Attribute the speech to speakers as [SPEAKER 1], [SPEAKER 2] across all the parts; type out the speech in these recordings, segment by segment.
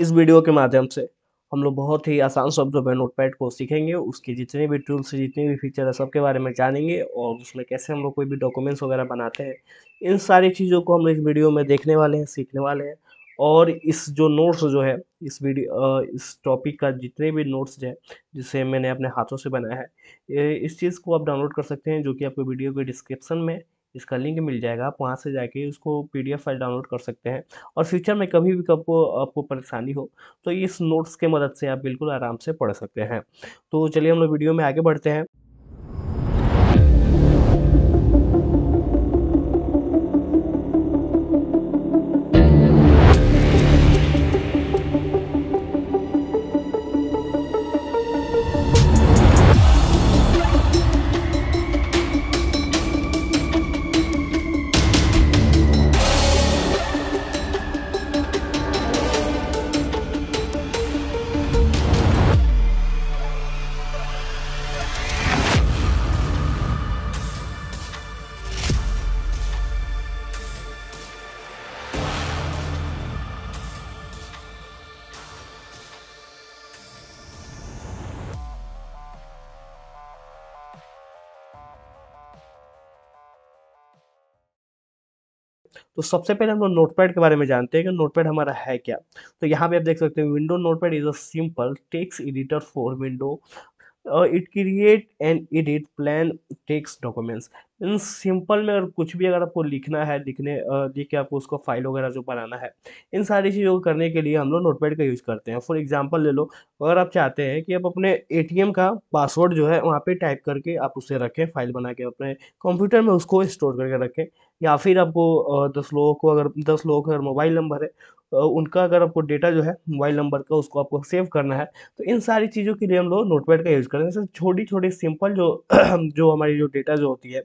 [SPEAKER 1] इस वीडियो के माध्यम से हम लोग बहुत ही आसान शब्दों में नोटपैड को सीखेंगे, उसके जितने भी टूल्स, जितने भी फीचर है, सबके बारे में जानेंगे और उसमें कैसे हम लोग कोई भी डॉक्यूमेंट्स वगैरह बनाते हैं, इन सारी चीज़ों को हम लोग इस वीडियो में देखने वाले हैं, सीखने वाले हैं। और इस जो नोट्स जो है, इस टॉपिक का जितने भी नोट्स जो है, जिसे मैंने अपने हाथों से बनाया है, इस चीज़ को आप डाउनलोड कर सकते हैं, जो कि आपको वीडियो के डिस्क्रिप्शन में इसका लिंक मिल जाएगा। आप वहाँ से जाके उसको पीडीएफ फाइल डाउनलोड कर सकते हैं। और फ्यूचर में कभी भी आपको आपको परेशानी हो तो इस नोट्स के मदद से आप बिल्कुल आराम से पढ़ सकते हैं। तो चलिए हम लोग वीडियो में आगे बढ़ते हैं। तो सबसे पहले हम लोग नोटपैड के बारे में जानते हैं कि नोटपैड हमारा है क्या। तो यहाँ पे आप देख सकते हैं, window notepad is a simple text editor for window. It create and edit plan text documents. In simple में, अगर कुछ भी अगर आपको लिखना है, लिख के आपको उसको फाइल वगैरह जो बनाना है, इन सारी चीज़ों को करने के लिए हम लोग नोटपैड का यूज़ करते हैं। फॉर एग्जांपल ले लो, अगर आप चाहते हैं कि आप अपने एटीएम का पासवर्ड जो है वहाँ पे टाइप करके आप उसे रखें, फाइल बना के अपने कंप्यूटर में उसको स्टोर करके रखें, या फिर आपको 10 लोगों का अगर मोबाइल नंबर है, उनका अगर आपको डेटा जो है मोबाइल नंबर का उसको आपको सेव करना है, तो इन सारी चीज़ों के लिए हम लोग नोटपैड का यूज़ करते हैं। जैसे छोटी-छोटी सिंपल जो जो हमारी जो डेटा जो होती है,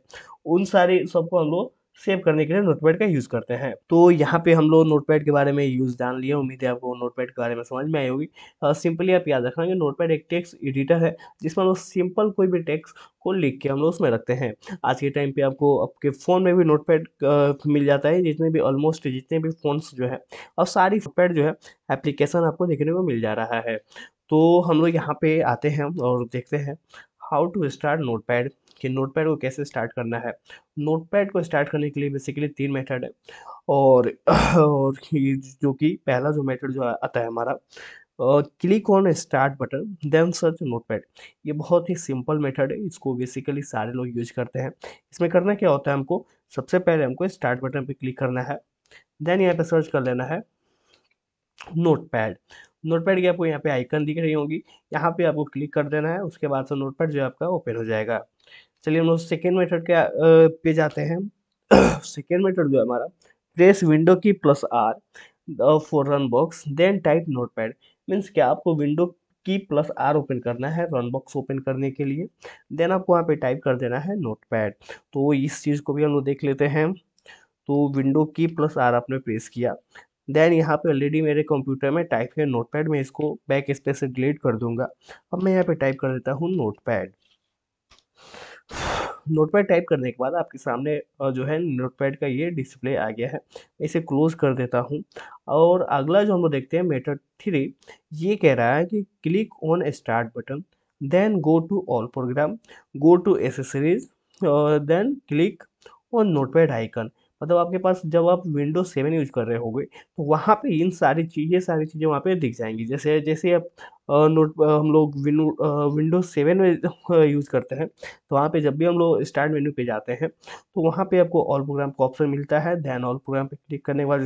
[SPEAKER 1] उन सारी सबको हम लोग सेव करने के लिए नोटपैड का यूज़ करते हैं। तो यहाँ पे हम लोग नोटपैड के बारे में यूज़ जान लिए, उम्मीद है आपको नोटपैड के बारे में समझ में आई होगी। सिंपली आप याद रखना कि नोटपैड एक टेक्स्ट एडिटर है, जिसमें हम लोग सिंपल कोई भी टेक्स्ट को लिख के हम लोग उसमें रखते हैं। आज के टाइम पे आपको आपके फ़ोन में भी नोटपैड मिल जाता है, जितने भी फ़ोन्स जो हैं, और सारी नोटपैड जो है एप्लीकेशन आपको देखने को मिल जा रहा है। तो हम लोग यहाँ पे आते हैं और देखते हैं हाउ टू स्टार्ट नोटपैड, कि नोटपैड को कैसे स्टार्ट करना है। नोटपैड को स्टार्ट करने के लिए बेसिकली 3 मेथड है। और और ये जो कि पहला जो मेथड जो आता है हमारा, click on start button then search notepad. ये बहुत ही सिंपल मेथड है, इसको बेसिकली सारे लोग यूज़ करते हैं। इसमें करना क्या होता है, हमको सबसे पहले हमको स्टार्ट बटन पे क्लिक करना है, देन यहाँ पे सर्च कर लेना है नोटपैड। नोटपैड की आपको यहाँ पे आइकन दिख रही होगी, यहाँ पे आपको क्लिक कर देना है, उसके बाद से नोटपैड जो है आपका ओपन हो जाएगा। चलिए हम लोग सेकेंड मेथड के पे जाते हैं। सेकेंड मेथड जो है हमारा, press window key plus R for run box then type notepad. Means क्या, आपको window key plus are open करना है रन बॉक्स ओपन करने के लिए, देन आपको वहाँ पे टाइप कर देना है नोटपैड। तो इस चीज़ को भी हम लोग देख लेते हैं। तो विंडो की प्लस आर आपने प्रेस किया, देन यहाँ पे ऑलरेडी मेरे कंप्यूटर में टाइप है नोटपैड, में इसको बैक स्पेस से डिलीट कर दूंगा। अब मैं यहाँ पे टाइप कर देता हूँ नोटपैड। नोटपैड टाइप करने के बाद आपके सामने जो है नोटपैड का ये डिस्प्ले आ गया है। मैं इसे क्लोज कर देता हूँ। और अगला जो हम लोग देखते हैं मेथड 3, ये कह रहा है कि click on start button, then go to all program, go to accessories, then click on notepad icon. मतलब आपके पास जब आप विंडोज 7 यूज कर रहे होगे, तो वहाँ पे इन सारी चीज़ें वहाँ पे दिख जाएंगी। जैसे जैसे आप हम लोग विंडोज 7 में यूज़ करते हैं, तो वहाँ पे जब भी हम लोग स्टार्ट मेन्यू पे जाते हैं, तो वहाँ पे आपको ऑल प्रोग्राम का ऑप्शन मिलता है। देन ऑल प्रोग्राम पे क्लिक करने के बाद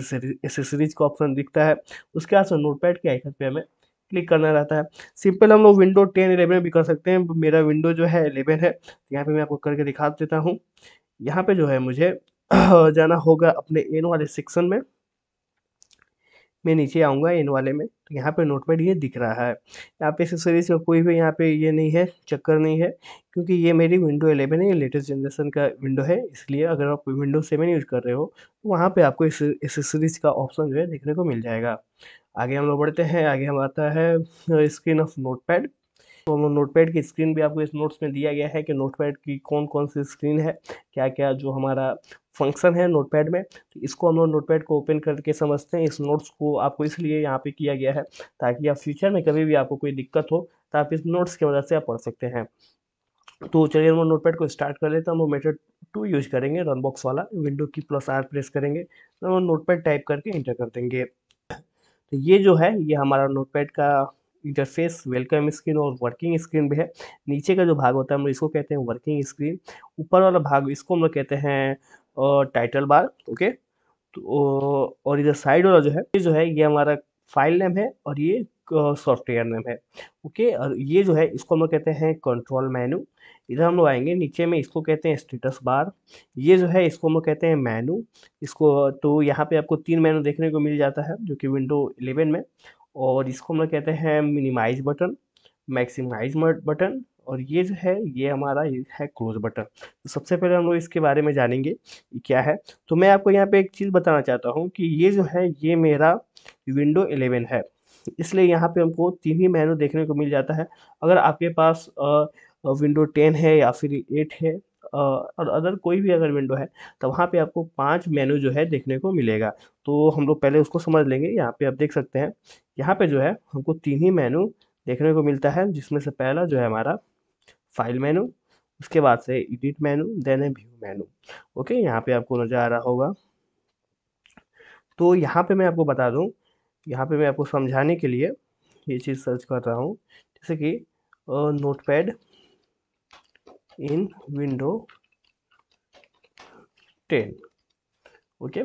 [SPEAKER 1] एसेसरीज का ऑप्शन दिखता है। उसके बाद से नोटपैड के आइकन पे हमें क्लिक करना रहता है। सिंपल हम लोग विंडो 10 11 भी कर सकते हैं। मेरा विंडो जो है 11 है, तो यहाँ पे मैं आपको करके दिखा देता हूँ। यहाँ पे जो है मुझे जाना होगा अपने एन वाले सेक्शन में। मैं नीचे आऊँगा इन वाले में, तो यहाँ पे नोटपैड ये दिख रहा है। यहाँ पे एक्सेसरीज़ का कोई भी यहाँ पे ये नहीं है, चक्कर नहीं है, क्योंकि ये मेरी विंडो 11 है, ये लेटेस्ट जनरेशन का विंडो है। इसलिए अगर आप विंडो 7 यूज़ कर रहे हो, तो वहाँ पे आपको इस एक्सेसरीज़ का ऑप्शन जो है देखने को मिल जाएगा। आगे हम लोग बढ़ते हैं, आगे हम आता है स्क्रीन ऑफ नोटपैड। तो हम नोटपैड की स्क्रीन भी आपको इस नोट्स में दिया गया है कि नोटपैड की कौन कौन सी स्क्रीन है, क्या क्या जो हमारा फंक्शन है नोटपैड में। तो इसको हम लोग नोटपैड को ओपन करके समझते हैं। इस नोट्स को आपको इसलिए यहाँ पे किया गया है ताकि आप फ्यूचर में कभी भी आपको कोई दिक्कत हो तो आप इस नोट्स की मदद से आप पढ़ सकते हैं। तो चलिए हम नोटपैड को स्टार्ट कर लेते हैं। हम मेथड 2 यूज करेंगे, रन बॉक्स वाला। Window key plus are press करेंगे तो हम नोटपैड टाइप करके इंटर कर देंगे। तो ये जो है ये हमारा नोटपैड का इंटरफेस वेलकम स्क्रीन और वर्किंग स्क्रीन भी है। नीचे का जो भाग होता है हम लोग इसको कहते हैं वर्किंग स्क्रीन। ऊपर वाला भाग इसको हम लोग कहते हैं टाइटल बार। ओके, तो और इधर साइड वाला जो है ये हमारा फाइल नेम है और ये सॉफ्टवेयर नेम है। ओके, और ये जो है इसको हम लोग कहते हैं कंट्रोल मेनू। इधर हम लोग आएंगे नीचे में, इसको कहते हैं स्टेटस बार। ये जो है इसको हम लोग कहते हैं मेनू। इसको तो यहाँ पे आपको 3 मेनू देखने को मिल जाता है जो कि विंडो 11 में। और इसको हम लोग कहते हैं मिनिमाइज बटन, मैक्सिमाइज बटन, और ये जो है ये हमारा ये है क्लोज बटन। तो सबसे पहले हम लोग इसके बारे में जानेंगे ये क्या है। तो मैं आपको यहाँ पे एक चीज़ बताना चाहता हूँ कि ये जो है ये मेरा विंडो 11 है, इसलिए यहाँ पे हमको 3 ही मेनू देखने को मिल जाता है। अगर आपके पास विंडो 10 है या फिर 8 है और अदर कोई भी अगर विंडो है तो वहाँ पे आपको 5 मेनू जो है देखने को मिलेगा। तो हम लोग पहले उसको समझ लेंगे। यहाँ पे आप देख सकते हैं, यहाँ पे जो है हमको 3 ही मेनू देखने को मिलता है, जिसमें से पहला जो है हमारा फाइल मेनू, उसके बाद से एडिट मेनू, देन है व्यू मेनू। ओके, यहाँ पे आपको नज़र आ रहा होगा। तो यहाँ पे मैं आपको बता दूँ, यहाँ पे मैं आपको समझाने के लिए ये चीज़ सर्च कर रहा हूँ, जैसे कि नोटपैड इन विंडो 10। ओके,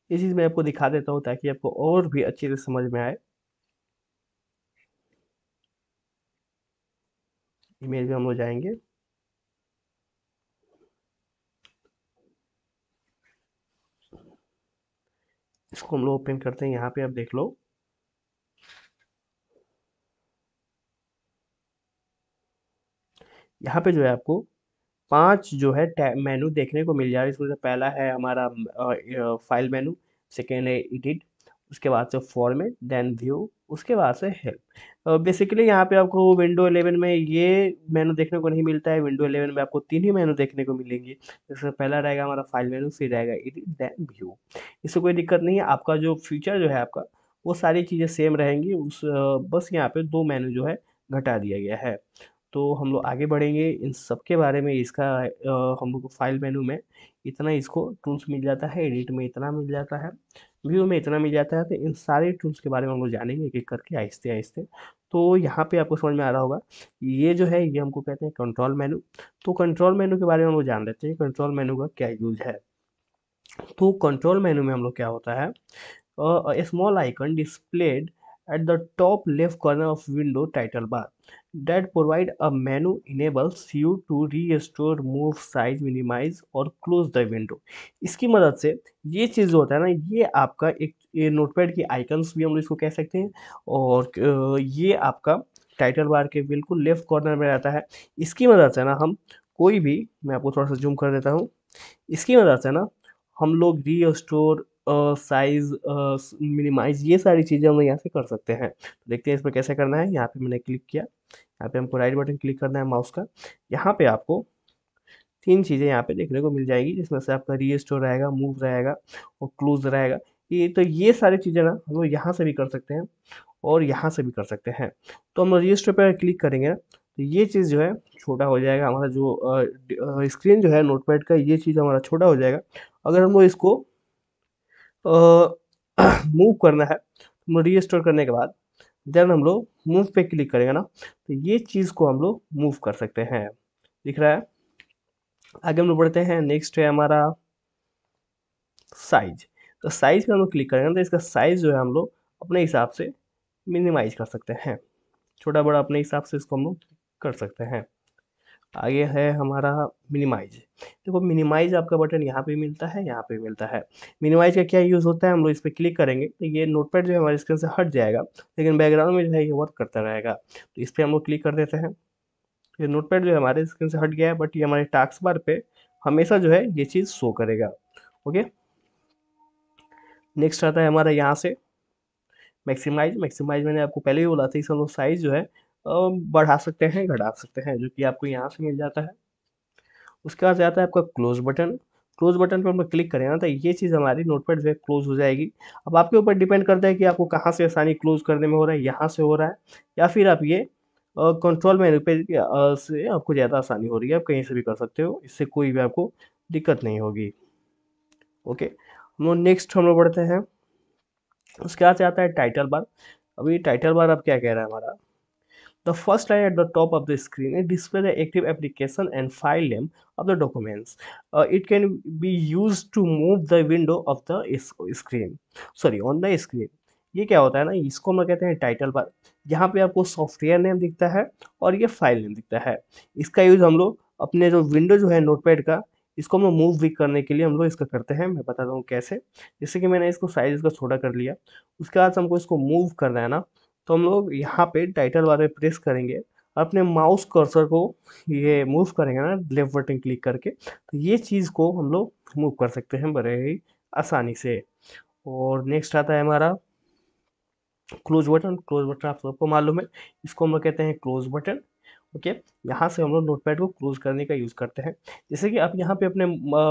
[SPEAKER 1] ये चीज़ मैं आपको दिखा देता हूँ ताकि आपको और भी अच्छे से समझ में आए। इमेज में हम लोग जाएंगे, इसको हम लोग ओपन करते हैं। यहाँ पे आप देख लो, यहाँ पे जो है आपको 5 जो है मेनू देखने को मिल जा रहा है। इसमें से पहला है हमारा फाइल मेनू, सेकेंड है एडिट, उसके बाद से फॉर्मेट, देन व्यू, उसके बाद से हेल्प। बेसिकली यहाँ पे आपको विंडो 11 में ये मेनू देखने को नहीं मिलता है। विंडो 11 में आपको 3 ही मेनू देखने को मिलेंगे। जैसे पहला रहेगा हमारा फाइल मेनू, फिर रहेगा एडिट, देन व्यू। इससे कोई दिक्कत नहीं है। आपका जो फीचर जो है आपका, वो सारी चीज़ें सेम रहेंगी। बस यहाँ पे 2 मेनू जो है घटा दिया गया है। तो हम लोग आगे बढ़ेंगे इन सब के बारे में। इसका हम लोग को फाइल मेनू में इतना इसको टूल्स मिल जाता है, एडिट में इतना मिल जाता है, व्यू में इतना मिल जाता है। तो इन सारे टूल्स के बारे में हम लोग जानेंगे एक एक करके, आहिस्ते आहिस्ते। तो यहाँ पे आपको समझ में आ रहा होगा, ये जो है ये हमको कहते हैं कंट्रोल मेनू। तो कंट्रोल मेनू के बारे में हम लोग जान लेते हैं कंट्रोल मेनू का क्या यूज है। तो कंट्रोल मेनू में हम लोग क्या होता है, a small icon displayed at the top left corner of window title bar that provide a menu enables you to restore, move, size, minimize और close the window। इसकी मदद से ये चीज़ जो होता है ना, ये आपका एक ये नोटपैड की आइकन्स भी हम लोग इसको कह सकते हैं। और ये आपका टाइटल बार के बिल्कुल लेफ्ट कॉर्नर में रहता है। इसकी मदद से ना हम कोई भी, मैं आपको थोड़ा सा जूम कर देता हूँ, इसकी मदद से ना हम लोग रीस्टोर, साइज़, मिनिमाइज़, ये सारी चीज़ें हम लोग यहाँ से कर सकते हैं। तो देखते हैं इसमें कैसे करना है। यहाँ पे मैंने क्लिक किया, यहाँ पे हमको राइट बटन क्लिक करना है माउस का। यहाँ पे आपको 3 चीज़ें यहाँ पे देखने को मिल जाएगी, जिसमें से आपका रीस्टोर रहेगा, मूव रहेगा और क्लोज़ रहेगा। ये सारी चीज़ें ना हम लोग यहाँ से भी कर सकते हैं और यहाँ से भी कर सकते हैं। तो हम रजिस्टर पे क्लिक करेंगे ना, तो ये चीज़ जो है छोटा हो जाएगा। हमारा जो स्क्रीन जो है नोटपैड का, ये चीज़ हमारा छोटा हो जाएगा। अगर हम लोग इसको मूव करना है, तो रीस्टोर करने के बाद देन हम लोग मूव पे क्लिक करेंगे ना, तो ये चीज़ को हम लोग मूव कर सकते हैं। दिख रहा है। आगे हम लोग बढ़ते हैं। नेक्स्ट है हमारा साइज। तो साइज पे हम लोग क्लिक करेंगे तो इसका साइज जो है हम लोग अपने हिसाब से मिनिमाइज कर सकते हैं। छोटा बड़ा अपने हिसाब से इसको हम लोग कर सकते हैं। आगे है हमारा मिनिमाइज। देखो मिनिमाइज आपका बटन यहाँ पे मिलता है, यहाँ पे मिलता है। मिनिमाइज का क्या यूज़ होता है, हम लोग इस पर क्लिक करेंगे तो ये नोटपैड जो है हमारे स्क्रीन से हट जाएगा, लेकिन बैकग्राउंड में जो है ये वर्क करता रहेगा। तो इस पर हम लोग क्लिक कर देते हैं। ये नोटपैड जो है हमारे स्क्रीन से हट गया है, बट ये हमारे टास्क बार पे हमेशा जो है ये चीज़ शो करेगा। ओके, नेक्स्ट आता है हमारा यहाँ से मैक्सिमाइज मैंने आपको पहले ही बोला था, इस हम लोग साइज जो है बढ़ा सकते हैं, घटा सकते हैं, जो कि आपको यहाँ से मिल जाता है। उसके बाद आता है आपका क्लोज बटन। क्लोज बटन पर हम लोग क्लिक करें ना, तो ये चीज़ हमारी नोटपैड जो है क्लोज हो जाएगी। अब आपके ऊपर डिपेंड करता है कि आपको कहाँ से आसानी क्लोज करने में हो रहा है, यहाँ से हो रहा है, या फिर आप ये कंट्रोल मेन्यू पे से आपको ज़्यादा आसानी हो रही है, आप कहीं से भी कर सकते हो, इससे कोई भी आपको दिक्कत नहीं होगी। ओके, हम लोग नेक्स्ट हम लोग बढ़ते हैं। उसके बाद से आता है टाइटल बार। अभी टाइटल बार अब क्या कह रहा है हमारा, the first line at the top of the screen, it displays the active application and file name of the documents. It can be used to move the window of the screen. Sorry, on the screen. ये क्या होता है ना, इसको हम लोग कहते हैं टाइटल बार। यहाँ पे आपको सॉफ्टवेयर नेम दिखता है और ये फाइल नेम दिखता है। इसका यूज़ हम लोग अपने जो विंडो जो है नोटपैड का, इसको हम लोग मूव भी करने के लिए हम लोग इसका करते हैं। मैं बताता हूँ कैसे। जैसे कि मैंने इसको साइज इसका छोटा कर लिया, उसके बाद हमको इसको मूव करना है ना, तो हम लोग यहाँ पे टाइटल बार पे प्रेस करेंगे और अपने माउस कर्सर को ये मूव करेंगे ना लेफ्ट बटन क्लिक करके, तो ये चीज़ को हम लोग मूव कर सकते हैं बड़े ही आसानी से। और नेक्स्ट आता है हमारा क्लोज बटन। क्लोज बटन आप सबको मालूम है, इसको हम लोग कहते हैं क्लोज बटन। ओके, यहाँ से हम लोग नोटपैड को क्लोज करने का यूज़ करते हैं। जैसे कि आप यहाँ पे अपने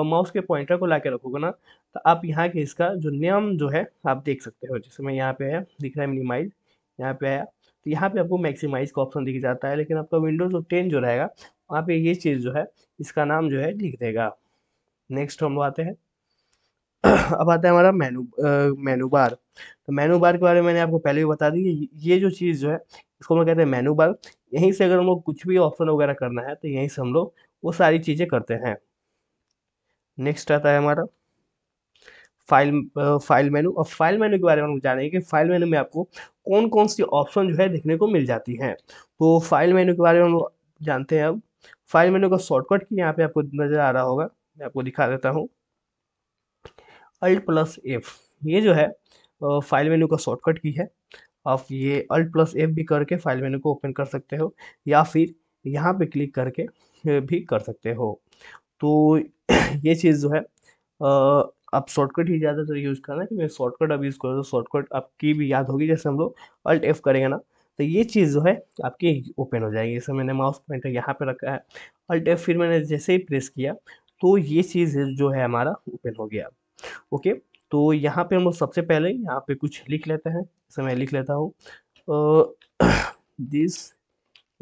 [SPEAKER 1] माउस के पॉइंटर को ला के रखोगे ना, तो आप यहाँ के इसका जो नियम जो है आप देख सकते हो। जैसे मैं यहाँ पे है दिख रहा है मिनिमाइज, यहाँ पे आया तो यहाँ पे आपको मैक्सिमाइज का ऑप्शन दिख जाता है, लेकिन आपका विंडोज जो 10 जो रहेगा वहाँ पे ये चीज़ जो है इसका नाम जो है लिख देगा। नेक्स्ट हम लोग आते हैं अब आता है हमारा मेनू बार। तो मेनू बार के बारे में मैंने आपको पहले भी बता दी कि ये जो चीज़ जो है इसको हम लोग कहते हैं मेनू बार। यहीं से अगर हम लोग कुछ भी ऑप्शन वगैरह करना है तो यहीं से हम लोग वो सारी चीज़ें करते हैं। नेक्स्ट आता है हमारा फाइल मेनू। और फाइल मेनू के बारे में हम जानेंगे कि फाइल मेनू में आपको कौन कौन सी ऑप्शन जो है देखने को मिल जाती हैं। तो फाइल मेनू के बारे में हम लोग जानते हैं अब। फाइल मेनू का शॉर्टकट की यहाँ पे आपको नज़र आ रहा होगा, मैं आपको दिखा देता हूँ। अल्ट प्लस एफ, ये जो है फाइल मेनू का शॉर्टकट की है। आप ये अल्ट प्लस एफ भी करके फाइल मेनू को ओपन कर सकते हो, या फिर यहाँ पे क्लिक करके भी कर सकते हो। तो ये चीज़ जो है आप शॉर्टकट ही ज़्यादातर यूज़ करना, क्योंकि शॉर्टकट अब यूज़ करो तो शॉर्टकट आपकी भी याद होगी। जैसे हम लोग अल्ट एफ करेंगे ना, तो ये चीज़ जो है आपकी ओपन हो जाएगी। जैसे मैंने माउस पॉइंटर यहाँ पे रखा है, अल्ट एफ फिर मैंने जैसे ही प्रेस किया तो ये चीज़ जो है हमारा ओपन हो गया। ओके, तो यहाँ पे हम लोग सबसे पहले यहाँ पे कुछ लिख लेते हैं। जैसे मैं लिख लेता हूँ this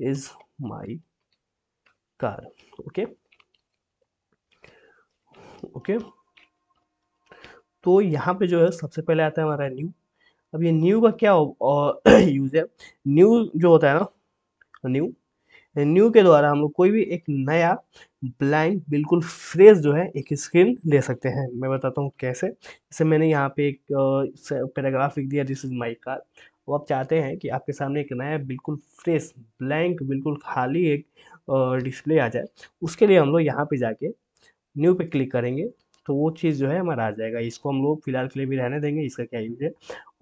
[SPEAKER 1] is my car. Okay okay, तो यहाँ पे जो है सबसे पहले आता है हमारा न्यू। अब ये न्यू का क्या यूज़ है। न्यू जो होता है ना, न्यू न्यू के द्वारा हम लोग कोई भी एक नया ब्लैंक बिल्कुल फ्रेश जो है एक स्क्रीन ले सकते हैं। मैं बताता हूँ कैसे। जैसे मैंने यहाँ पे एक पैराग्राफ लिख दिया, दिस इज माई कार। वो आप चाहते हैं कि आपके सामने एक नया बिल्कुल फ्रेश ब्लैंक बिल्कुल खाली एक डिस्प्ले आ जाए। उसके लिए हम लोग यहाँ पे जाके न्यू पे क्लिक करेंगे, तो वो चीज़ जो है हमारा आ जाएगा। इसको हम लोग फिलहाल के लिए भी रहने देंगे, इसका क्या यूज़ है।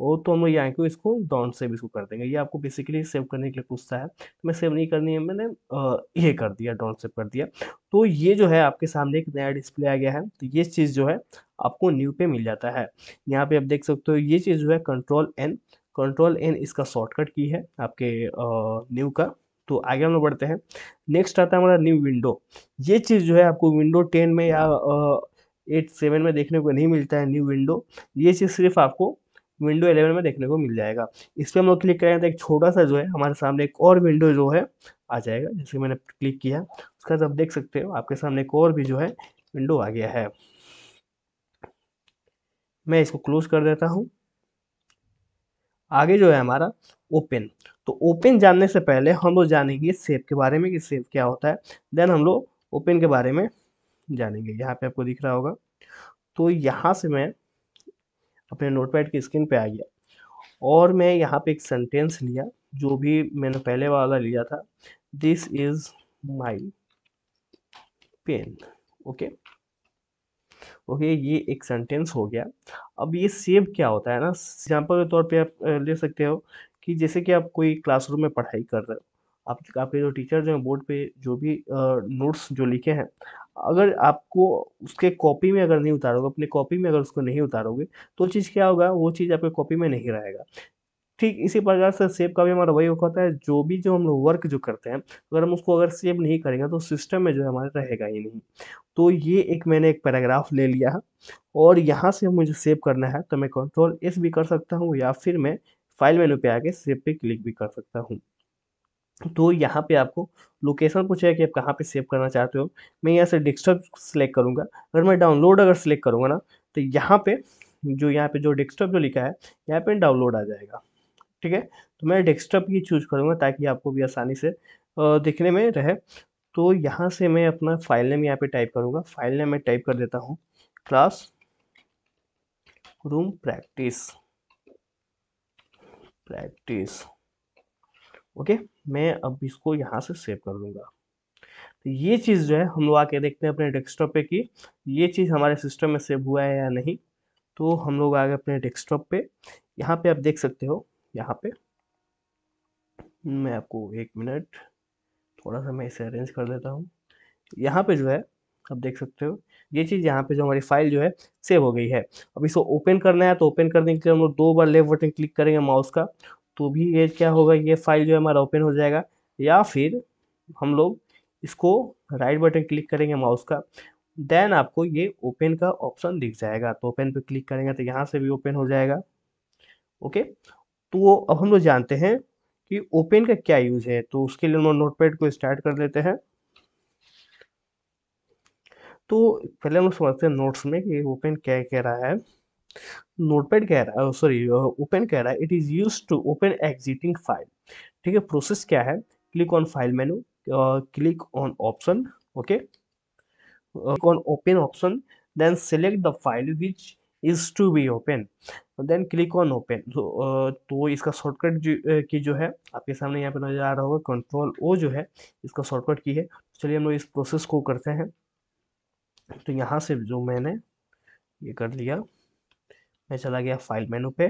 [SPEAKER 1] वो तो हम लोग यहाँ को इसको डोंट सेव इसको कर देंगे। ये आपको बेसिकली सेव करने के लिए पूछता है, तो मैं सेव नहीं करनी है, मैंने ये कर दिया, डोंट सेव कर दिया। तो ये जो है आपके सामने एक नया डिस्प्ले आ गया है। तो ये चीज़ जो है आपको न्यू पे मिल जाता है। यहाँ पे आप देख सकते हो ये चीज़ जो है कंट्रोल एन इसका शॉर्टकट की है आपके न्यू का। तो आगे हम लोग बढ़ते हैं। नेक्स्ट आता है हमारा न्यू विंडो। ये चीज़ जो है आपको विंडो 10 में या 8 7 में देखने को नहीं मिलता है न्यू विंडो। ये चीज़ सिर्फ आपको विंडो 11 में देखने को मिल जाएगा। इस पे हम लोग क्लिक करेंगे तो एक छोटा सा जो है हमारे सामने एक और विंडो जो है आ जाएगा। जैसे मैंने क्लिक किया, उसका बाद आप देख सकते हो आपके सामने एक और भी जो है विंडो आ गया है। मैं इसको क्लोज कर देता हूँ। आगे जो है हमारा ओपन। तो ओपन जानने से पहले हम लोग जानेंगे सेव के बारे में कि सेव क्या होता है। देन हम लोग ओपन के बारे में जानेंगे। यहाँ पे आपको दिख रहा होगा। तो यहाँ से मैं अपने नोटपैड की स्क्रीन पे आ गया और मैं यहाँ पे एक सेंटेंस लिया, जो भी मैंने पहले वाला लिया था, this is my pen. Okay okay, ये एक सेंटेंस हो गया। अब ये सेव क्या होता है ना, एग्जाम्पल के तौर पे आप ले सकते हो कि जैसे कि आप कोई क्लासरूम में पढ़ाई कर रहे हो, आप आपके जो टीचर जो है बोर्ड पे जो भी नोट्स जो लिखे हैं, अगर आपको उसके कॉपी में अगर नहीं उतारोगे, अपने कॉपी में अगर उसको नहीं उतारोगे, तो चीज़ क्या होगा, वो चीज़ आपके कॉपी में नहीं रहेगा। ठीक इसी प्रकार से सेव का भी हमारा वही होता है, जो हम लोग वर्क जो करते हैं, अगर हम उसको अगर सेव नहीं करेंगे तो सिस्टम में जो है हमारे रहेगा ही नहीं। तो ये एक मैंने एक पैराग्राफ ले लिया है और यहाँ से मुझे सेव करना है तो मैं कंट्रोल एस भी कर सकता हूँ या फिर मैं फाइल मेनू पे आके सेव पे क्लिक भी कर सकता हूँ। तो यहाँ पे आपको लोकेशन पूछेगा कि आप कहाँ पे सेव करना चाहते हो। मैं यहाँ से डेस्कटॉप सेलेक्ट करूँगा। अगर मैं डाउनलोड अगर सेलेक्ट करूँगा ना, तो यहाँ पे जो डेस्कटॉप जो लिखा है, यहाँ पे डाउनलोड आ जाएगा। ठीक है? तो मैं डेस्कटॉप ही चूज़ करूँगा ताकि आपको भी आसानी से दिखने में रहे। तो यहाँ से मैं अपना फाइल नेम यहाँ पे टाइप करूँगा। फाइल नेम मैं टाइप कर देता हूँ क्लास रूम प्रैक्टिस। ओके, मैं अब इसको यहाँ से सेव कर दूँगा। तो ये चीज़ जो है हम लोग आके देखते हैं अपने डेस्कटॉप पे कि ये चीज़ हमारे सिस्टम में सेव हुआ है या नहीं। तो हम लोग आ गए अपने डेस्कटॉप पे। यहाँ पे आप देख सकते हो, यहाँ पे मैं आपको 1 मिनट थोड़ा-सा मैं इसे अरेंज कर देता हूँ। यहाँ पे जो है आप देख सकते हो, ये चीज़ यहाँ पे जो हमारी फाइल जो है सेव हो गई है। अब इसको ओपन करना है तो ओपन करने के लिए हम लोग 2 बार लेफ्ट बटन क्लिक करेंगे माउस का, तो भी ये क्या होगा, ये फाइल जो है हमारा ओपन हो जाएगा। या फिर हम लोग इसको राइट बटन क्लिक करेंगे माउस का, देन आपको ये ओपन का ऑप्शन दिख जाएगा। तो ओपन पे क्लिक करेंगे तो यहाँ से भी ओपन हो जाएगा। ओके, तो अब हम लोग जानते हैं कि ओपन का क्या यूज़ है। तो उसके लिए हम लोग नोटपैड को स्टार्ट कर लेते हैं। तो पहले हम लोग समझते हैं नोट्स में कि ओपन क्या कह रहा है। नोटपैड कह रहा है, सॉरी, ओपन कह रहा है it is use to open existing file. ठीक है, प्रोसेस क्या है, click on file menu, click on option, okay, click on open option, then select the file which is to be open, then click on open। तो इसका shortcut की जो है आपके सामने यहाँ पे नजर आ रहा होगा, कंट्रोल ओ जो है इसका शॉर्टकट की है। चलिए हम लोग इस प्रोसेस को करते हैं। तो यहाँ से जो मैंने ये कर लिया, मैं चला गया फाइल मेनू पे।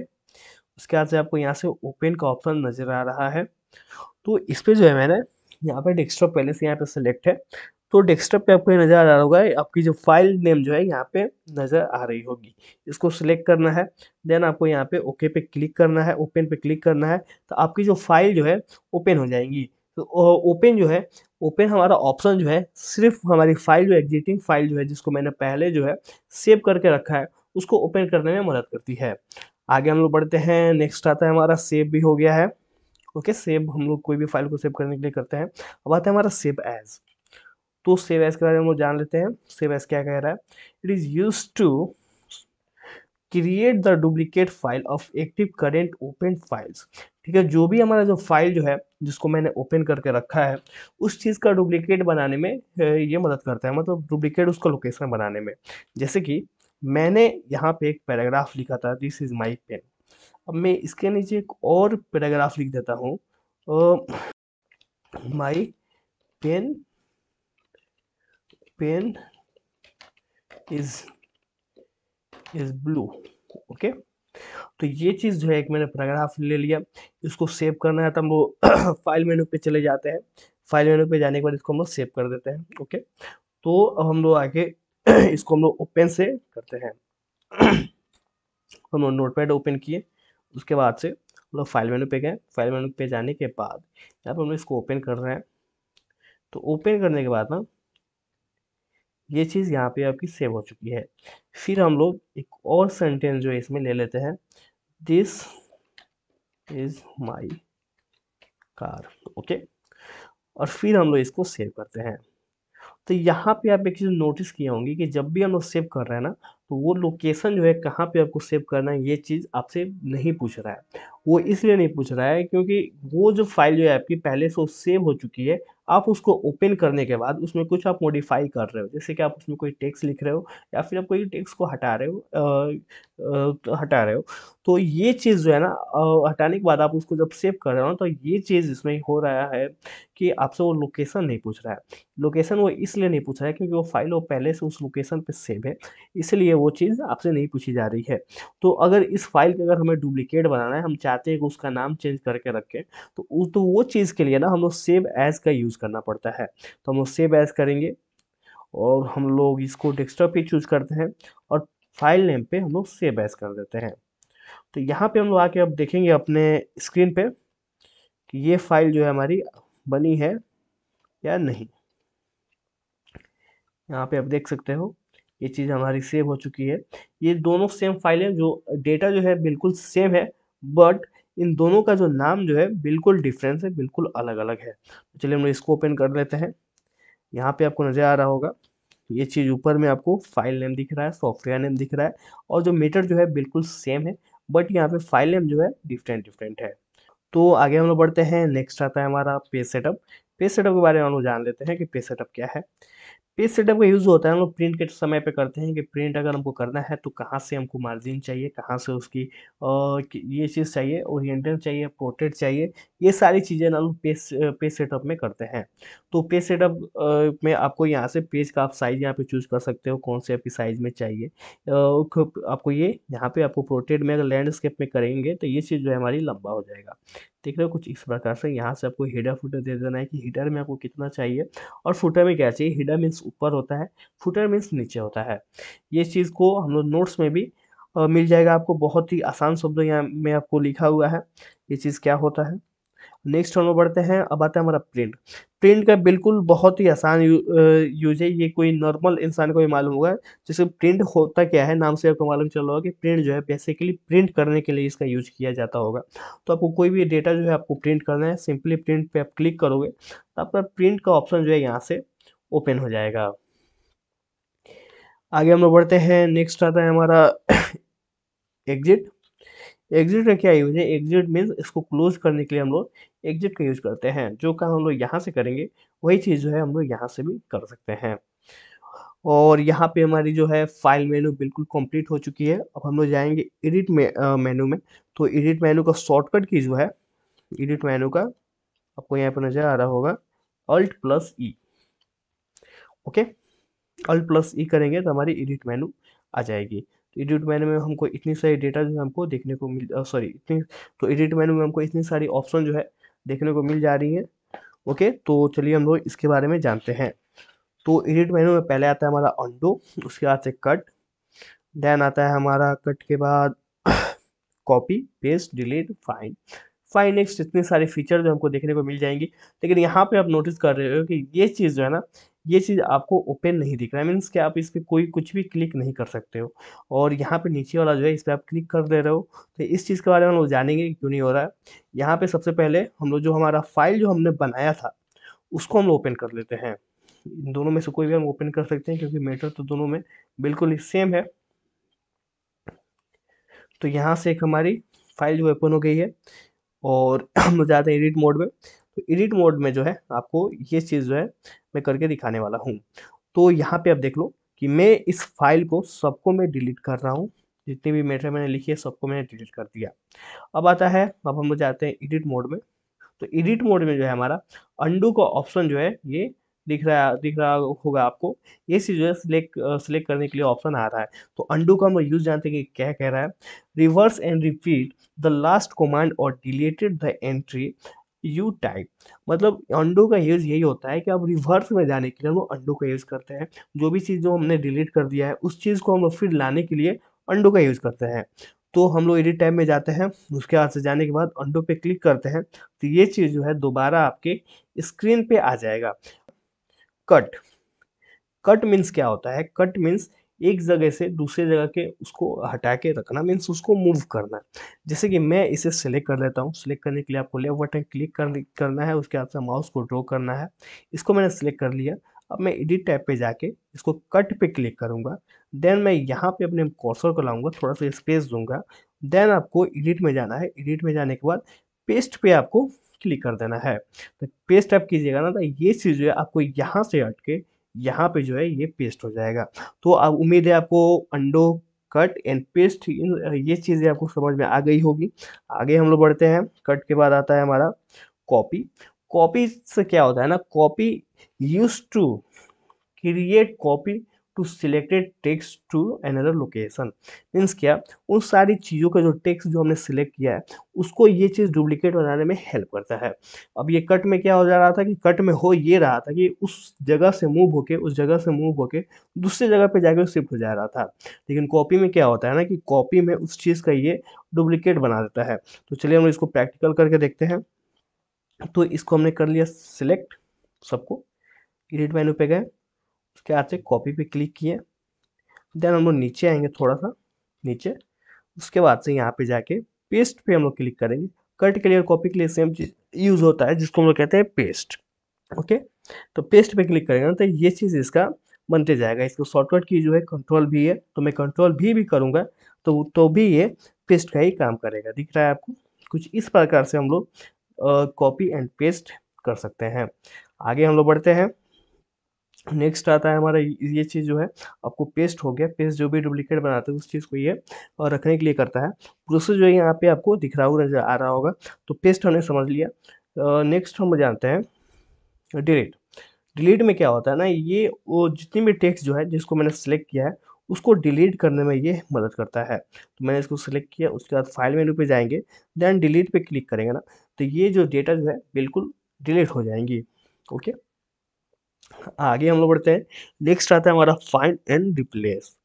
[SPEAKER 1] उसके बाद से आपको यहाँ से ओपन का ऑप्शन नजर आ रहा है। तो इस पे जो है मैंने यहाँ पे डेस्कटॉप पहले से यहाँ पे सेलेक्ट है। तो डेस्कटॉप पे आपको ये नज़र आ रहा होगा, आपकी जो फाइल नेम जो है यहाँ पे नज़र आ रही होगी। इसको सिलेक्ट करना है, देन आपको यहाँ पे ओके पे क्लिक करना है, ओपन पे क्लिक करना है, तो आपकी जो फाइल जो है ओपन हो जाएंगी। तो ओपन जो है, ओपन हमारा ऑप्शन जो है सिर्फ हमारी फाइल जो एग्जिटिंग फाइल जो है जिसको मैंने पहले जो है सेव करके रखा है उसको ओपन करने में मदद करती है। आगे हम लोग बढ़ते हैं। नेक्स्ट आता है हमारा सेव भी हो गया है। ओके, सेव हम लोग कोई भी फाइल को सेव करने के लिए करते हैं। अब आता है हमारा सेव एज। तो सेव एज के बारे में हम लोग जान लेते हैं। सेव एज क्या कह रहा है, it is use to create the duplicate file of active current open files. ठीक है, जो भी हमारा जो फाइल जो है जिसको मैंने ओपन करके रखा है उस चीज़ का डुप्लीकेट बनाने में ये मदद करता है, मतलब डुप्लीकेट उसका लोकेशन बनाने में। जैसे कि मैंने यहाँ पे एक पैराग्राफ लिखा था, दिस इज माई पेन। अब मैं इसके नीचे एक और पैराग्राफ लिख देता हूँ, my pen pen is blue. Okay, तो ये चीज़ जो है एक मैंने पैराग्राफ ले लिया। इसको सेव करना है तो हम लोग फाइल मेनू पे चले जाते हैं। फाइल मेनू पे जाने के बाद इसको हम लोग सेव कर देते हैं। ओके, तो अब हम लोग आगे इसको हम लोग ओपन से करते हैं। हम लोग नोटपैड ओपन किए, उसके बाद से हम लोग फाइल मेनू पे गए। फाइल मेनू पे जाने के बाद यहाँ पे हम लोग इसको ओपन कर रहे हैं। तो ओपन करने के बाद ना ये चीज़ यहाँ पे आपकी सेव हो चुकी है। फिर हम लोग एक और सेंटेंस जो है इसमें ले लेते हैं, this is my car. Okay, और फिर हम लोग इसको सेव करते हैं। तो यहाँ पे आप एक चीज़ नोटिस किए होंगे कि जब भी हम लोग सेव कर रहे हैं ना, तो वो लोकेशन जो है कहाँ पे आपको सेव करना है ये चीज़ आपसे नहीं पूछ रहा है। वो इसलिए नहीं पूछ रहा है क्योंकि वो जो फाइल जो है आपकी पहले से वो सेव हो चुकी है। आप उसको ओपन करने के बाद उसमें कुछ आप मॉडिफाई कर रहे हो, जैसे कि आप उसमें कोई टेक्स्ट लिख रहे हो या फिर आप कोई टेक्स्ट को हटा रहे हो, तो ये चीज़ जो है ना, हटाने के बाद आप उसको जब सेव कर रहे हो ना, तो ये चीज़ इसमें हो रहा है कि आपसे वो लोकेशन नहीं पूछ रहा है। लोकेशन वो इसलिए नहीं पूछ रहा है क्योंकि वो फाइल वो पहले से उस लोकेशन पे सेव है, इसलिए वो चीज़ आपसे नहीं पूछी जा रही है। तो अगर इस फाइल का अगर हमें डुप्लीकेट बनाना है, हम चाहते हैं कि उसका नाम चेंज करके रखें, तो वो चीज़ के लिए ना हम लोग सेव एज़ का यूज़ करना पड़ता है। तो हम लोग सेव एज़ करेंगे और हम लोग इसको डेस्कटॉप पे चूज़ करते हैं और फाइल नेम पे हम लोग सेव एज़ कर देते हैं। तो यहाँ पे हम लोग आके अब देखेंगे अपने स्क्रीन पे कि ये फाइल जो है हमारी बनी है या नहीं। यहाँ पे आप देख सकते हो ये चीज़ हमारी सेव हो चुकी है। ये दोनों सेम फाइल है, जो डेटा जो है बिल्कुल सेम है, बट इन दोनों का जो नाम जो है बिल्कुल डिफरेंस है, बिल्कुल अलग अलग है। तो चलिए हम लोग इसको ओपन कर लेते हैं। यहाँ पे आपको नज़र आ रहा होगा ये चीज़ ऊपर में आपको फाइल नेम दिख रहा है, सॉफ्टवेयर नेम दिख रहा है, और जो मीटर जो है बिल्कुल सेम है, बट यहाँ पे फाइल नेम जो है डिफरेंट डिफरेंट है। तो आगे हम लोग बढ़ते हैं। नेक्स्ट आता है हमारा पेज सेटअप। पेज सेटअप के बारे में हम लोग जान लेते हैं कि पेज सेटअप क्या है। पेज सेटअप का यूज़ होता है हम लोग प्रिंट के समय पे करते हैं कि प्रिंट अगर हमको करना है तो कहाँ से हमको मार्जिन चाहिए, कहाँ से उसकी ये चीज़ चाहिए, ओरिएंटल चाहिए, पोर्ट्रेट चाहिए, ये सारी चीज़ें ना हम लोग पेज सेटअप में करते हैं। तो पेज सेटअप में आपको यहाँ से पेज का आप साइज़ यहाँ पे चूज़ कर सकते हो, कौन से आपकी साइज़ में चाहिए। आपको ये यहाँ पे आपको पोर्ट्रेट में अगर लैंडस्केप में करेंगे तो ये चीज़ जो है हमारी लंबा हो जाएगा। देख रहे हो कुछ इस प्रकार से। यहाँ से आपको हेडर फुटर दे देना है कि हेडर में आपको कितना चाहिए और फुटर में क्या चाहिए। हेडर मीन्स ऊपर होता है, फुटर मीन्स नीचे होता है। ये चीज़ को हम लोग नोट्स में भी मिल जाएगा आपको, बहुत ही आसान शब्दों यहाँ में आपको लिखा हुआ है ये चीज़ क्या होता है। नेक्स्ट हम लोग बढ़ते हैं। अब आता है हमारा प्रिंट। प्रिंट का बिल्कुल बहुत ही आसान यूज है, ये कोई नॉर्मल इंसान को भी मालूम होगा। जैसे प्रिंट होता क्या है, नाम से आपको मालूम चल रहा होगा कि प्रिंट जो है बेसिकली प्रिंट करने के लिए इसका यूज किया जाता होगा। तो आपको कोई भी डेटा जो है आपको प्रिंट करना है, सिंपली प्रिंट पे आप क्लिक करोगे तो आपका प्रिंट का ऑप्शन जो है यहाँ से ओपन हो जाएगा। आगे हम लोग बढ़ते हैं। नेक्स्ट आता है हमारा एग्जिट। एग्जिट का क्या यूज है। एग्जिट मीन्स इसको क्लोज करने के लिए हम लोग एग्जिट का यूज करते हैं। जो काम हम लोग यहाँ से करेंगे वही चीज़ जो है हम लोग यहाँ से भी कर सकते हैं। और यहाँ पे हमारी जो है फाइल मेनू बिल्कुल कंप्लीट हो चुकी है। अब हम लोग जाएंगे एडिट में मेनू में। तो एडिट मेनू का शॉर्टकट की जो है, एडिट मेनू का आपको यहाँ पे नजर आ रहा होगा अल्ट प्लस ई। ओके, अल्ट प्लस ई करेंगे तो हमारी एडिट मेनू आ जाएगी। तो एडिट मेनू में हमको इतनी सारी डेटा जो है हमको देखने को मिल सॉरी इतनी तो एडिट मेनू में हमको इतनी सारी ऑप्शन जो है देखने को मिल जा रही है। ओके, तो चलिए हम लोग इसके बारे में जानते हैं। तो एडिट मेनू में पहले आता है हमारा अंडो, उसके बाद से कट, देन आता है हमारा कट के बाद copy paste delete find. Find next इतने सारे फीचर जो हमको देखने को मिल जाएंगी। लेकिन यहाँ पे आप नोटिस कर रहे हो कि ये चीज़ जो है ना, ये चीज़ आपको ओपन नहीं दिख रहा है। मीन्स कि आप इस पे कोई कुछ भी क्लिक नहीं कर सकते हो। और यहाँ पे नीचे वाला जो है इस पे आप क्लिक कर दे रहे हो। तो इस चीज़ के बारे में हम लोग जानेंगे कि क्यों नहीं हो रहा है। यहाँ पे सबसे पहले हम लोग जो हमारा फाइल जो हमने बनाया था उसको हम लोग ओपन कर लेते हैं। इन दोनों में से कोई भी हम ओपन कर सकते हैं क्योंकि मैटर तो दोनों में बिल्कुल ही सेम है। तो यहाँ से एक हमारी फाइल जो ओपन हो गई है और हम लोग जाते हैं एडिट मोड में। तो एडिट मोड में जो है आपको ये चीज़ जो है मैं करके दिखाने वाला हूँ। तो यहाँ पे आप देख लो कि मैं इस फाइल को सबको मैं डिलीट कर रहा हूँ। जितनी भी मैटर मैंने लिखी है सबको मैंने डिलीट कर दिया। अब आता है, अब हम लोग जाते हैं एडिट मोड में। तो एडिट मोड में जो है हमारा अंडू का ऑप्शन जो है ये दिख रहा होगा आपको। ये चीज़ जो है सिलेक्ट करने के लिए ऑप्शन आ रहा है। तो अंडू का हम यूज जानते हैं कि क्या कह रहा है। Reverse and repeat the last command और deleted the entry you type. मतलब अंडू का यूज यही होता है कि आप रिवर्स में जाने के लिए हम लोग अंडू का यूज करते हैं। जो भी चीज़ जो हमने डिलीट कर दिया है उस चीज़ को हम लोग फिर लाने के लिए अंडू का यूज करते हैं। तो हम लोग एडिट टैब में जाते हैं, उसके बाद से जाने के बाद अंडू पे क्लिक करते हैं तो ये चीज़ जो है दोबारा आपके स्क्रीन पे आ जाएगा। कट। कट मीन्स क्या होता है। कट मीन्स एक जगह से दूसरे जगह के उसको हटा के रखना, मीन्स उसको मूव करना। जैसे कि मैं इसे सिलेक्ट कर लेता हूँ। सिलेक्ट करने के लिए आपको लेफ्ट बटन क्लिक करना है, उसके बाद से माउस को ड्रॉ करना है। इसको मैंने सिलेक्ट कर लिया। अब मैं एडिट टैब पे जाके इसको कट पे क्लिक करूंगा। देन मैं यहाँ पे अपने कर्सर को लाऊंगा, थोड़ा सा स्पेस दूंगा। देन आपको एडिट में जाना है। एडिट में जाने के बाद पेस्ट पे आपको क्लिक कर देना है। तो पेस्ट आप कीजिएगा ना तो ये चीज़ जो है आपको यहाँ से हट के यहाँ पे जो है ये पेस्ट हो जाएगा। तो अब उम्मीद है आपको अंडो कट एंड पेस्ट ये चीज़ें आपको समझ में आ गई होगी। आगे हम लोग बढ़ते हैं। कट के बाद आता है हमारा कॉपी। कॉपी से क्या होता है ना, copy use to create copy to selected text to another location. Means क्या, उन सारी चीज़ों का जो टेक्स्ट जो हमने सिलेक्ट किया है उसको ये चीज़ डुप्लीकेट बनाने में हेल्प करता है। अब ये कट में क्या हो जा रहा था कि कट में हो ये रहा था कि उस जगह से मूव होके उस जगह से मूव होके दूसरी जगह पे जाके शिफ्ट हो जा रहा था। लेकिन कॉपी में क्या होता है ना कि कॉपी में उस चीज़ का ये डुप्लीकेट बना देता है। तो चलिए हम इसको प्रैक्टिकल करके देखते हैं। तो इसको हमने कर लिया सिलेक्ट सबको, एडिट मेनू पे गए, उसके बाद से कॉपी पे क्लिक किए, देन हम लोग नीचे आएंगे थोड़ा सा नीचे, उसके बाद से यहाँ पे जाके पेस्ट पे हम लोग क्लिक करेंगे। कट के लिए और कॉपी के लिए सेम चीज यूज होता है जिसको हम लोग कहते हैं पेस्ट। ओके, तो पेस्ट पे क्लिक करेंगे ना तो ये चीज़ इसका बनते जाएगा। इसको शॉर्टकट की जो है कंट्रोल भी है, तो मैं कंट्रोल भी करूँगा तो भी ये पेस्ट का ही काम करेगा। दिख रहा है आपको? कुछ इस प्रकार से हम लोग कॉपी एंड पेस्ट कर सकते हैं। आगे हम लोग बढ़ते हैं। नेक्स्ट आता है हमारा ये चीज़ जो है आपको पेस्ट हो गया। पेस्ट जो भी डुप्लीकेट बनाते हैं उस चीज़ को ये और रखने के लिए करता है। प्रोसेस जो है यहाँ पे आपको दिख रहा होगा, नजर आ रहा होगा। तो पेस्ट हमने समझ लिया। नेक्स्ट हम जानते हैं डिलीट। डिलीट में क्या होता है ना, ये वो जितनी भी टेक्स्ट जो है जिसको मैंने सेलेक्ट किया है उसको डिलीट करने में ये मदद करता है। तो मैंने इसको सेलेक्ट किया, उसके बाद फाइल मेनू पे जाएंगे, देन डिलीट पे क्लिक करेंगे ना तो ये जो डेटा जो है बिल्कुल डिलीट हो जाएंगी। ओके, आगे हम लोग बढ़ते हैं। नेक्स्ट आता है हमारा फाइंड एंड रिप्लेस।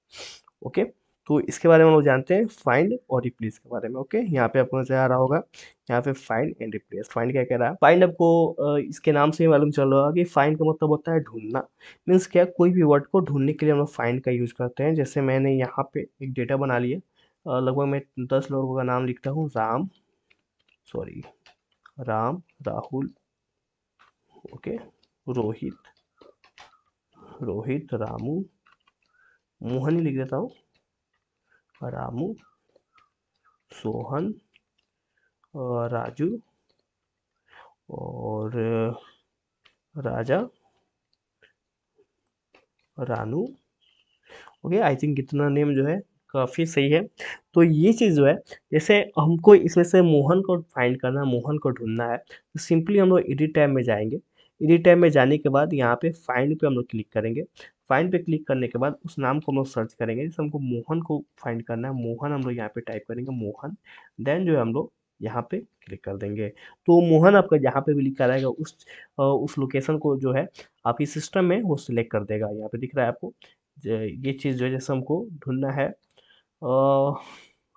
[SPEAKER 1] ओके, तो इसके बारे में हम लोग जानते हैं फाइंड और रिप्लेस के बारे में। ओके, यहाँ पे आपको नजर आ रहा होगा, यहाँ पे फाइंड एंड रिप्लेस। फाइंड क्या कह रहा है? फाइंड आपको इसके नाम से ही मालूम चल रहा होगा कि फाइंड का मतलब होता है ढूंढना। मीन्स क्या, कोई भी वर्ड को ढूंढने के लिए हम लोग फाइंड का यूज करते हैं। जैसे मैंने यहाँ पे एक डेटा बना लिया, लगभग मैं 10 लोगों का नाम लिखता हूँ, राम, राहुल, ओके, रोहित, रामू, मोहन ही लिख देता हूँ, रामू, सोहन, राजू और राजा, रानू। ओके, आई थिंक इतना नेम जो है काफ़ी सही है। तो ये चीज़ जो है, जैसे हमको इसमें से मोहन को फाइंड करना है, मोहन को ढूंढना है, तो सिंपली हम लोग एडिट टैब में जाएंगे। एडिट टैब में जाने के बाद यहाँ पे फाइंड पे हम लोग क्लिक करेंगे। फाइंड पे क्लिक करने के बाद उस नाम को हम लोग सर्च करेंगे। जैसे हमको मोहन को फाइंड करना है, मोहन हम लोग यहाँ पे टाइप करेंगे, मोहन। देन जो है हम लोग यहाँ पे क्लिक कर देंगे। तो मोहन आपका जहाँ पे भी लिखा रहेगा उस लोकेशन को जो है आपकी सिस्टम में वो सिलेक्ट कर देगा। यहाँ पे दिख रहा है आपको। ये चीज़ जो है जैसे हमको ढूंढना है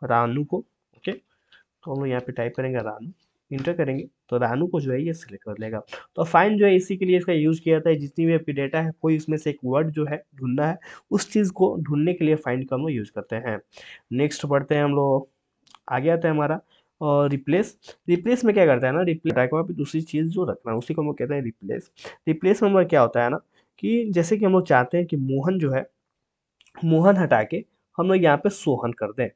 [SPEAKER 1] रानू को। ओके, तो हम लोग यहाँ पे टाइप करेंगे रानू, इंटर करेंगे तो रानू को जो है ये सिलेक्ट कर लेगा। तो फाइंड जो है इसी के लिए इसका यूज़ किया जाता है। जितनी भी आपकी डेटा है, कोई इसमें से एक वर्ड जो है ढूंढना है, उस चीज़ को ढूंढने के लिए फाइंड का हम लोग यूज़ करते हैं। नेक्स्ट बढ़ते हैं हम लोग। आगे आता है हमारा और रिप्लेस। रिप्लेस में क्या करता है ना, रिप्लेस को वहाँ पे दूसरी चीज़ जो रखना है उसी को हम लोग कहते हैं रिप्लेस। रिप्लेस में हमारा क्या होता है ना कि जैसे कि हम लोग चाहते हैं कि मोहन जो है, मोहन हटा के हम लोग यहाँ पे सोहन कर दें,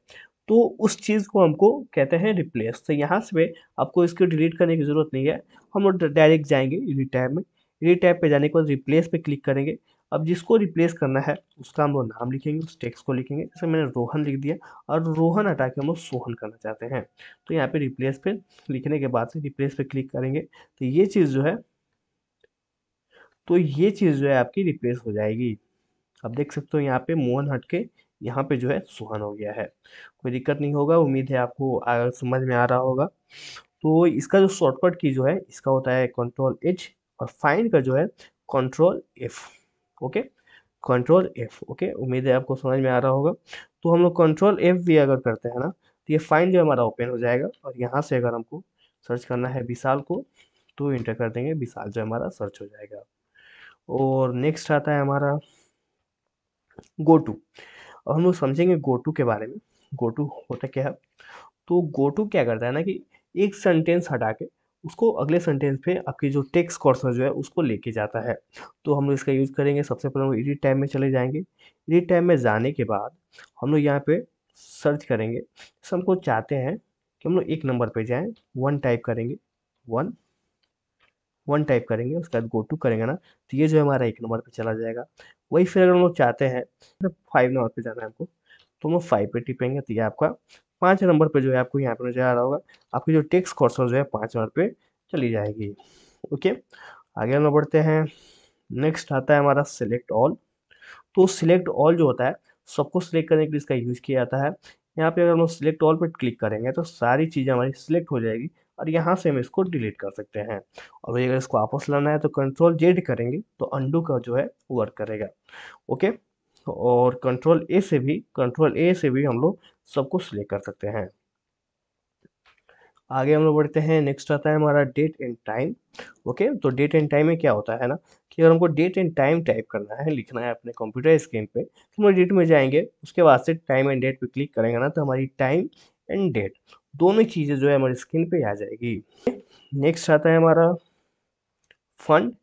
[SPEAKER 1] तो उस चीज़ को हमको कहते हैं रिप्लेस। तो यहाँ से आपको इसको डिलीट करने की ज़रूरत नहीं है। हम लोग डायरेक्ट जाएंगे एडिट टैब में। एडिट टैब पे जाने के बाद रिप्लेस पे क्लिक करेंगे। अब जिसको रिप्लेस करना है उसका हम लोग नाम लिखेंगे, उस टेक्स्ट को लिखेंगे। जैसे मैंने रोहन लिख दिया और रोहन हटा के हम लोग सोहन करना चाहते हैं, तो यहाँ पे रिप्लेस पे लिखने के बाद से रिप्लेस पे क्लिक करेंगे तो ये चीज़ जो है आपकी रिप्लेस हो जाएगी। आप देख सकते हो यहाँ पे मोहन हट के यहाँ पे जो है सुहान हो गया है। कोई दिक्कत नहीं होगा, उम्मीद है आपको समझ में आ रहा होगा। तो इसका जो शॉर्टकट की जो है इसका होता है कंट्रोल एच, और फाइंड का जो है control F. Okay, control F. Okay, उम्मीद है आपको समझ में आ रहा होगा। तो हम लोग कंट्रोल एफ भी अगर करते हैं ना तो ये फाइंड जो हमारा ओपन हो जाएगा, और यहाँ से अगर हमको सर्च करना है विशाल को तो इंटर कर देंगे, विशाल जो हमारा सर्च हो जाएगा। और नेक्स्ट आता है हमारा गो टू। अब हम लोग समझेंगे गो टू के बारे में। गो टू होता क्या है? तो गो टू क्या करता है ना कि एक सेंटेंस हटा के उसको अगले सेंटेंस पे आपकी जो टेक्स्ट कर्सर जो है उसको लेके जाता है। तो हम लोग इसका यूज़ करेंगे। सबसे पहले हम लोग एडिट टैब में चले जाएंगे। एडिट टैब में जाने के बाद हम लोग यहाँ पे सर्च करेंगे। जैसे हमको चाहते हैं कि हम लोग एक नंबर पे जाएं, वन टाइप करेंगे, वन वन टाइप करेंगे, उसके बाद गो टू करेंगे ना तो ये जो है हमारा एक नंबर पे चला जाएगा। वही फिर अगर हम लोग चाहते हैं 5 नंबर पे जाना है हमको, तो हम लोग 5 पे टिपेंगे तो ये आपका 5 नंबर पे जो है आपको यहाँ पे नजर आ रहा होगा। आपकी जो टेक्स्ट कर्सर जो है 5 नंबर पे चली जाएगी। ओके, आगे हम लोग बढ़ते हैं। नेक्स्ट आता है हमारा सिलेक्ट ऑल। तो सिलेक्ट ऑल जो होता है, सबको सिलेक्ट करने के लिए इसका यूज़ किया जाता है। यहाँ पे अगर हम सिलेक्ट ऑल पे क्लिक करेंगे तो सारी चीज़ें हमारी सिलेक्ट हो जाएगी और यहाँ से हम इसको डिलीट कर सकते हैं। और वही अगर इसको वापस लाना है तो कंट्रोल जेड करेंगे तो अंडू का जो है वर्क करेगा। ओके, और कंट्रोल ए से भी हम लोग सबको सिलेक्ट कर सकते हैं। आगे हम लोग बढ़ते हैं, नेक्स्ट आता है हमारा डेट एंड टाइम। ओके, तो डेट एंड टाइम में क्या होता है ना कि अगर हमको डेट एंड टाइम टाइप करना है, लिखना है अपने कंप्यूटर स्क्रीन पे, तो हम डेट में जाएंगे, उसके बाद से टाइम एंड डेट पे क्लिक करेंगे ना तो हमारी टाइम एंड डेट दोनों चीज़ें जो है हमारी स्क्रीन पे आ जाएगी। नेक्स्ट आता है हमारा फंड।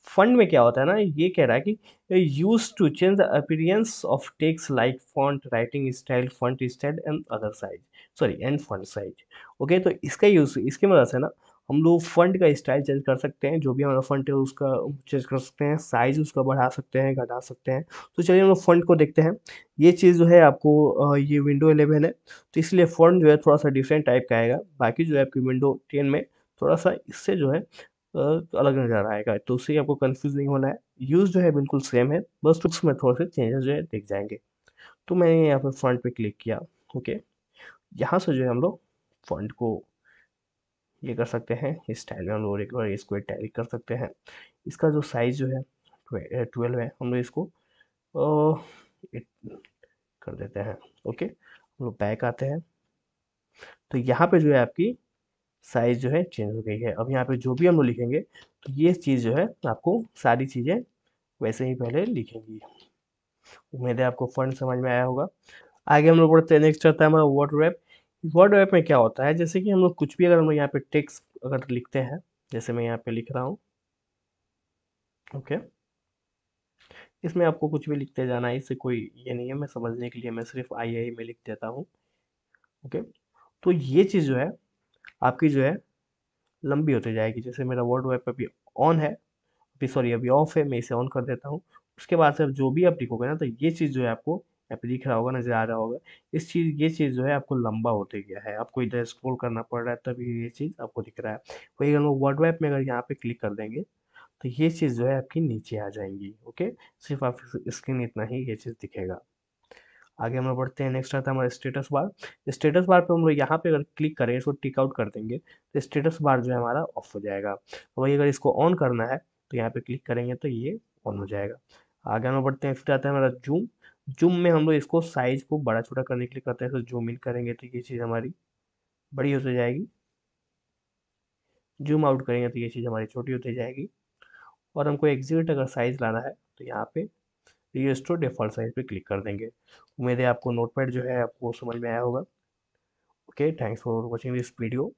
[SPEAKER 1] फंड में क्या होता है ना, ये कह रहा है कि use to change the appearance of text like font, writing style, font style and other size, sorry and font size. Okay, तो इसका यूज, इसकी मदद से ना हम लोग फंड का स्टाइल चेंज कर सकते हैं, जो भी हमारा फंड है उसका चेंज कर सकते हैं, साइज उसका बढ़ा सकते हैं, घटा सकते हैं। तो चलिए हम लोग फंड को देखते हैं। ये चीज़ जो है आपको ये विंडो 11 है, तो इसलिए फंड जो है थोड़ा सा डिफरेंट टाइप का आएगा। बाकी जो है आपकी विंडो 10 में थोड़ा सा इससे जो है अलग नज़र आएगा, तो उससे आपको कंफ्यूज नहीं होना है। यूज़ जो है बिल्कुल सेम है, बस लुक्स में थोड़े से चेंजेस जो है दिख जाएंगे। तो मैंने यहाँ पे फॉन्ट पे क्लिक किया। ओके, यहाँ से जो है हम लोग फॉन्ट को ये कर सकते हैं, स्टाइल में हम लोग एक बार इसको इटैलिक कर सकते हैं। इसका जो साइज जो है 12 है, हम लोग इसको it कर देते हैं। ओके, हम लोग बैक आते हैं, तो यहाँ पे जो है आपकी साइज जो है चेंज हो गई है। अब यहाँ पे जो भी हम लोग लिखेंगे तो ये चीज़ जो है आपको सारी चीज़ें वैसे ही पहले लिखेंगी। उम्मीद है आपको फंड समझ में आया होगा। आगे हम लोग बढ़ते हैं, नेक्स्ट आता है हमारा वर्ड रैप। वर्ड रैप में क्या होता है, जैसे कि हम लोग कुछ भी अगर हम लोग यहाँ पे टेक्स्ट अगर लिखते हैं, जैसे मैं यहाँ पे लिख रहा हूँ। ओके, इसमें आपको कुछ भी लिखते जाना है, इससे कोई ये नहीं है, मैं समझने के लिए मैं सिर्फ आई में लिख देता हूँ। ओके, तो ये चीज़ जो है आपकी जो है लंबी होती जाएगी। जैसे मेरा वर्ड रैप अभी ऑन है, अभी सॉरी अभी ऑफ है, मैं इसे ऑन कर देता हूँ। उसके बाद से अब जो भी आप लिखोगे ना तो ये चीज़ जो है आपको यहाँ पे दिख रहा होगा, नज़र आ रहा होगा। ये चीज़ जो है आपको लंबा होते गया है, आपको इधर स्क्रॉल करना पड़ रहा है तभी ये चीज़ आपको दिख रहा है। वही अगर हम वर्ड मैप में अगर यहाँ पे क्लिक कर देंगे तो ये चीज़ जो है आपकी नीचे आ जाएंगी। ओके, सिर्फ आप स्क्रीन इतना ही ये चीज़ दिखेगा। आगे हम लोग बढ़ते हैं, नेक्स्ट आता है हमारा स्टेटस बार। स्टेटस बार पे हम लोग यहाँ पे अगर क्लिक करें, इसको टिक आउट कर देंगे तो स्टेटस बार जो है हमारा ऑफ हो जाएगा। वही अगर इसको ऑन करना है तो यहाँ पे क्लिक करेंगे तो ये ऑन हो जाएगा। आगे हम लोग बढ़ते हैं, फिर आता है हमारा जूम। जूम में हम लोग इसको साइज को बड़ा छोटा करने के लिए करते हैं, तो जूम इन करेंगे तो ये चीज़ हमारी बड़ी होती जाएगी, जूम आउट करेंगे तो ये चीज़ हमारी छोटी होती जाएगी। और हमको एग्जीक्यूट अगर साइज लाना है तो यहाँ पे रिस्टोर डिफॉल्ट साइज पे क्लिक कर देंगे। उम्मीद है आपको नोटपैड जो है आपको समझ में आया होगा। Okay, thanks for watching this video.